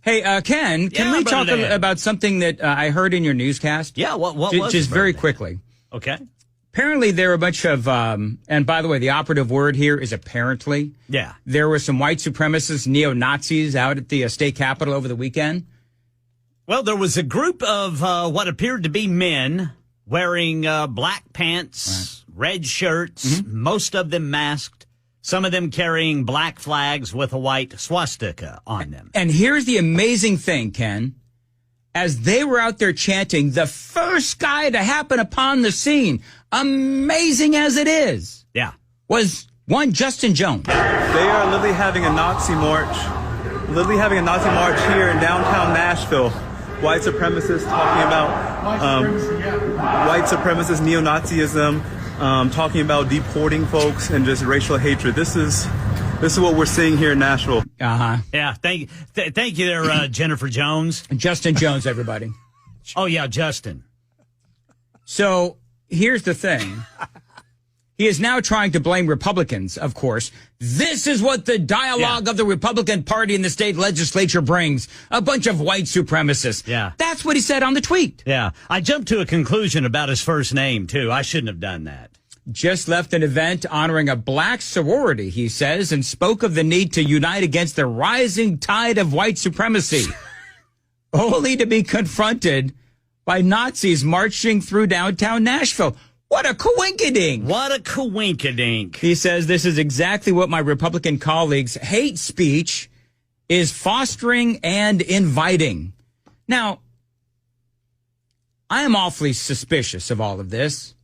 Hey, Ken, can we talk about something that I heard in your newscast? Yeah, what was just very quickly. Okay. Apparently, there were a bunch of, and by the way, the operative word here is apparently. Yeah. There were some white supremacist neo-Nazis out at the state capitol over the weekend. Well, there was a group of what appeared to be men wearing black pants, red shirts, most of them masked. Some of them carrying black flags with a white swastika on them. And here's the amazing thing, Ken. As they were out there chanting, the first guy to happen upon the scene, amazing as it is, was one Justin Jones. They are literally having a Nazi march. Here in downtown Nashville. White supremacists talking about white supremacist neo-Nazism. Talking about deporting folks and just racial hatred. This is what we're seeing here in Nashville. Yeah. Thank you there, Jennifer Jones. Justin Jones, everybody. Oh, yeah, Justin. So here's the thing. He is now trying to blame Republicans, of course. This is what the dialogue of the Republican Party in the state legislature brings. A bunch of white supremacists. Yeah. That's what he said on the tweet. Yeah. I jumped to a conclusion about his first name, too. I shouldn't have done that. Just left an event honoring a black sorority, he says, and spoke of the need to unite against the rising tide of white supremacy, only to be confronted by Nazis marching through downtown Nashville. What a coinkydink. What a coinkydink. He says this is exactly what my Republican colleagues' hate speech is fostering and inviting. Now, I am awfully suspicious of all of this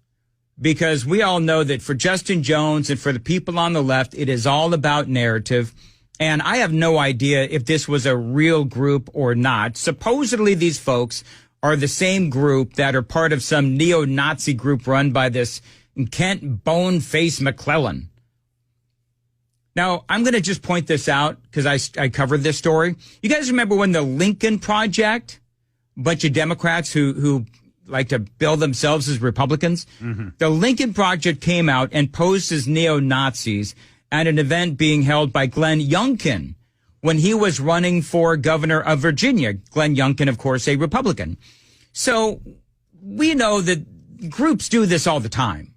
because we all know that for Justin Jones and for the people on the left, it is all about narrative. And I have no idea if this was a real group or not. Supposedly these folks are the same group that are part of some neo-Nazi group run by this Kent Boneface McClellan. Now, I'm going to just point this out because I covered this story. You guys remember when the Lincoln Project, a bunch of Democrats who like to bill themselves as Republicans, the Lincoln Project came out and posed as neo-Nazis at an event being held by Glenn Youngkin when he was running for governor of Virginia. Glenn Youngkin, of course, a Republican. So we know that groups do this all the time.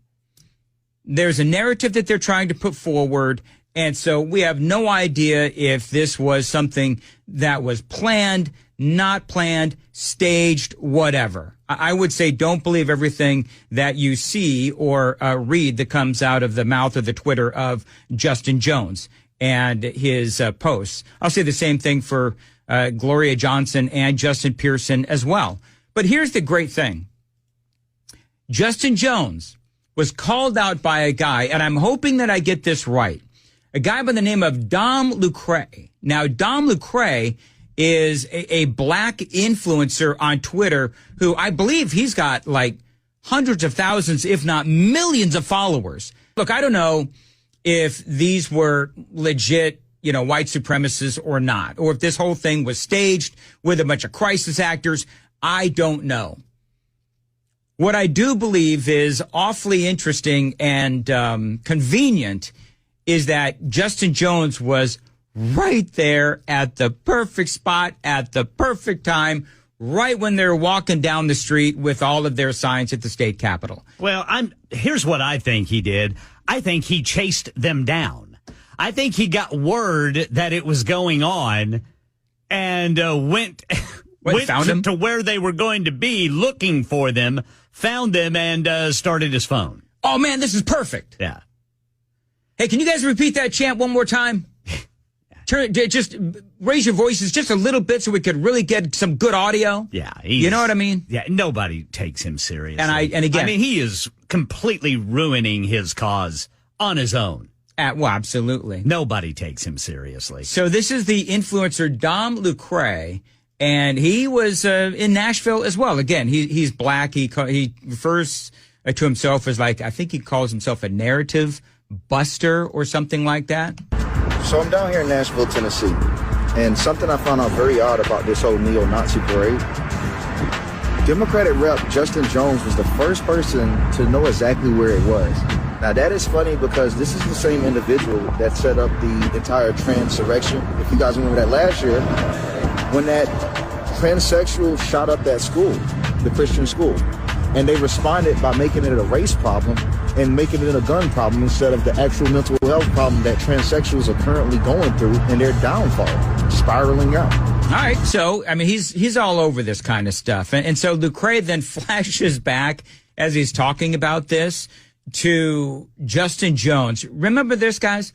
There's a narrative that they're trying to put forward. And so we have no idea if this was something that was planned, not planned, staged, whatever. I would say don't believe everything that you see or read that comes out of the mouth or the Twitter of Justin Jones and his posts. I'll say the same thing for Gloria Johnson and Justin Pearson as well. But here's the great thing. Justin Jones was called out by a guy, and I'm hoping that I get this right, a guy by the name of Dom Lucre. Now, Dom Lucre is a black influencer on Twitter who I believe he's got like hundreds of thousands, if not millions of followers. Look, I don't know if these were legit, white supremacists or not, or if this whole thing was staged with a bunch of crisis actors. I don't know. What I do believe is awfully interesting and convenient is that Justin Jones was right there at the perfect spot at the perfect time, right when they're walking down the street with all of their signs at the state capitol. Well, here's what I think he did. I think he chased them down. I think he got word that it was going on and went to where they were going to be looking for them, found them, and started his phone. Oh, man, this is perfect. Yeah. Hey, can you guys repeat that chant one more time? Just raise your voices just a little bit so we could really get some good audio. Yeah. You know what I mean? Yeah, nobody takes him seriously. And again, he is completely ruining his cause on his own. Well, absolutely. Nobody takes him seriously. So this is the influencer Dom Lucre, and he was in Nashville as well. Again, he's black. He refers to himself as I think he calls himself a narrative buster or something like that. So I'm down here in Nashville, Tennessee, and something I found out very odd about this whole neo-Nazi parade. Democratic Rep. Justin Jones was the first person to know exactly where it was. Now, that is funny because this is the same individual that set up the entire transurrection. If you guys remember that last year, when that transsexual shot up that school, the Christian school. And they responded by making it a race problem and making it a gun problem instead of the actual mental health problem that transsexuals are currently going through and their downfall, spiraling out. All right. So, I mean, he's all over this kind of stuff. And so Lecrae then flashes back as he's talking about this to Justin Jones. Remember this, guys?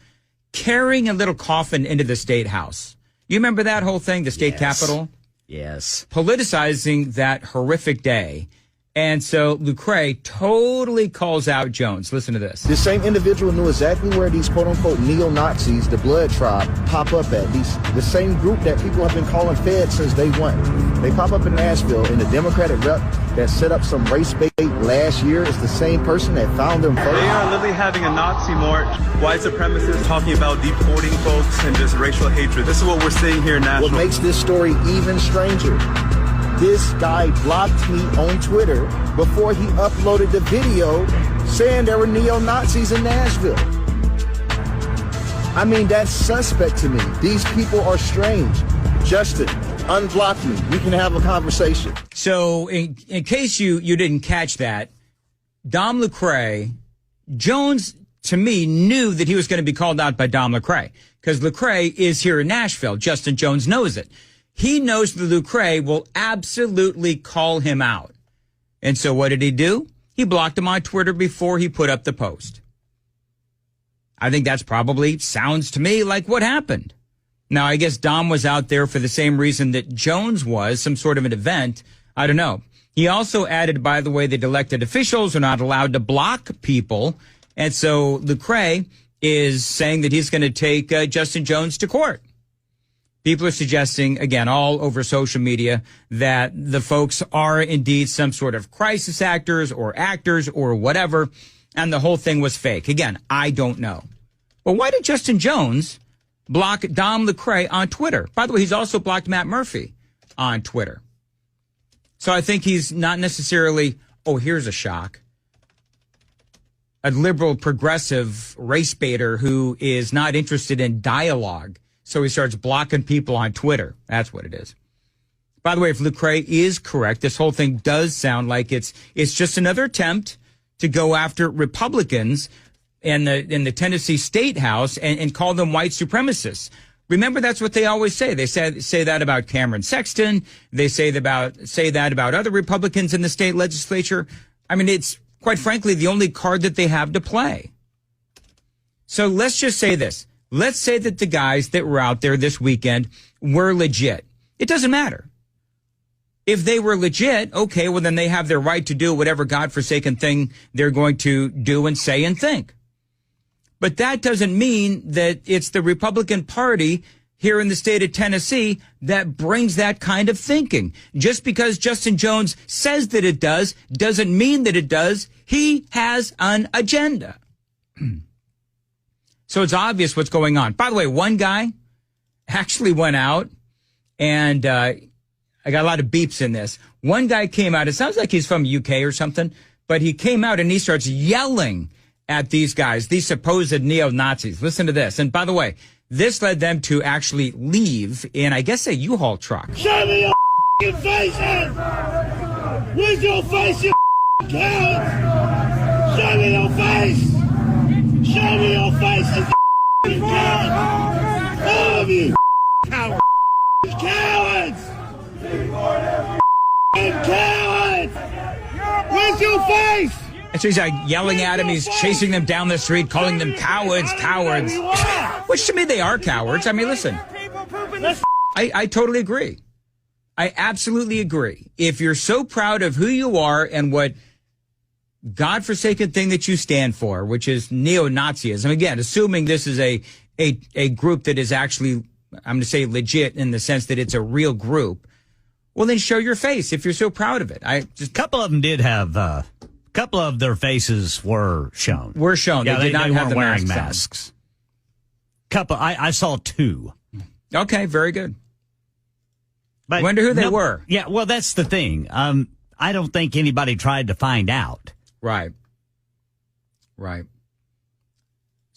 Carrying a little coffin into the state house. You remember that whole thing, the state capitol? Yes. Politicizing that horrific day. And so Lecrae totally calls out Jones. Listen to this. The same individual knew exactly where these quote-unquote neo-Nazis, the Blood Tribe, pop up at. The same group that people have been calling Fed since day one. They pop up in Nashville, and the Democratic rep that set up some race bait last year is the same person that found them first. They are literally having a Nazi march. White supremacists talking about deporting folks and just racial hatred. This is what we're seeing here in Nashville. What makes this story even stranger, this guy blocked me on Twitter before he uploaded the video saying there were neo-Nazis in Nashville. I mean, that's suspect to me. These people are strange. Justin, unblock me. We can have a conversation. So in case you didn't catch that, Dom Lecrae, Jones, to me, knew that he was going to be called out by Dom Lecrae because Lecrae is here in Nashville. Justin Jones knows it. He knows that Lecrae will absolutely call him out. And so what did he do? He blocked him on Twitter before he put up the post. I think that's probably sounds to me like what happened. Now, I guess Dom was out there for the same reason that Jones was, some sort of an event. I don't know. He also added, by the way, that elected officials are not allowed to block people. And so Lecrae is saying that he's going to take Justin Jones to court. People are suggesting, again, all over social media, that the folks are indeed some sort of crisis actors or whatever, and the whole thing was fake. Again, I don't know. But why did Justin Jones block Dom Lecrae on Twitter? By the way, he's also blocked Matt Murphy on Twitter. So I think he's not necessarily, oh, here's a shock, a liberal progressive race baiter who is not interested in dialogue. So he starts blocking people on Twitter. That's what it is. By the way, if Lecrae is correct, this whole thing does sound like it's just another attempt to go after Republicans in the Tennessee State House and call them white supremacists. Remember, that's what they always say. They say that about Cameron Sexton. They say that about other Republicans in the state legislature. I mean, it's quite frankly the only card that they have to play. So let's just say this. Let's say that the guys that were out there this weekend were legit. It doesn't matter. If they were legit, okay, well, then they have their right to do whatever godforsaken thing they're going to do and say and think. But that doesn't mean that it's the Republican Party here in the state of Tennessee that brings that kind of thinking. Just because Justin Jones says that it does, doesn't mean that it does. He has an agenda. So it's obvious what's going on. By the way, one guy actually went out, and I got a lot of beeps in this. One guy came out. It sounds like he's from UK or something, but he came out and he starts yelling at these guys, these supposed neo-Nazis. Listen to this. And by the way, this led them to actually leave in, I guess, a U-Haul truck. Show me your faces! Where's your face, you cowards? Show me your face! Show me your faces, you cowards! All of you cowards! Cowards! Cowards! Where's your face? And so he's like yelling at him. He's chasing them down the street, calling them cowards. Which to me, they are cowards. I mean, listen, I totally agree. I absolutely agree. If you're so proud of who you are and what godforsaken thing that you stand for, which is neo-Nazism, again, assuming this is a group that is actually, I'm going to say legit in the sense that it's a real group, well, then show your face if you're so proud of it. A couple of them did have, a couple of their faces were shown. Yeah, they did not have the wearing masks. Couple, I saw two. Okay, very good. But wonder who they were. Yeah, well, that's the thing. I don't think anybody tried to find out. Right.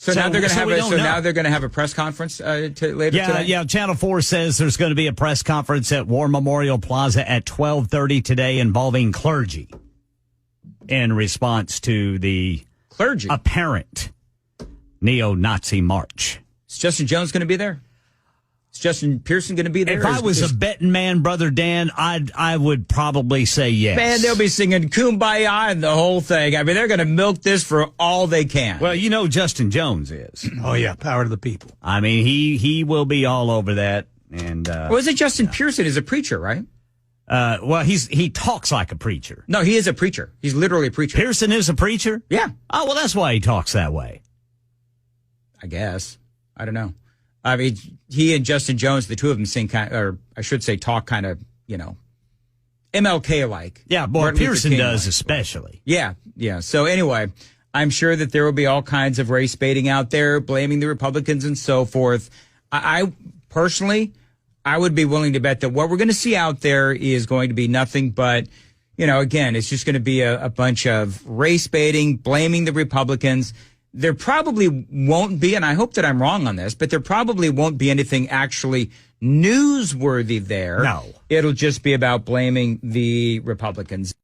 So now they're going to have now they're going to have a press conference later today. Yeah. Channel 4 says there's going to be a press conference at War Memorial Plaza at 12:30 today involving clergy in response to the apparent neo-Nazi march. Is Justin Jones going to be there? Is Justin Pearson going to be there? If I was a betting man, Brother Dan, I would probably say yes. Man, they'll be singing Kumbaya and the whole thing. I mean, they're going to milk this for all they can. Well, you know Justin Jones is. Oh, yeah, power to the people. I mean, he will be all over that. And was it Justin Pearson is a preacher, right? Well, he talks like a preacher. No, he is a preacher. He's literally a preacher. Pearson is a preacher? Yeah. Oh, well, that's why he talks that way. I guess. I don't know. I mean, he and Justin Jones, the two of them sing talk kind of, MLK-like. Yeah, boy, Pearson does especially. Yeah. So anyway, I'm sure that there will be all kinds of race baiting out there, blaming the Republicans and so forth. I personally, I would be willing to bet that what we're going to see out there is going to be nothing but, again, it's just going to be a bunch of race baiting, blaming the Republicans. There probably won't be, and I hope that I'm wrong on this, but there probably won't be anything actually newsworthy there. No. It'll just be about blaming the Republicans.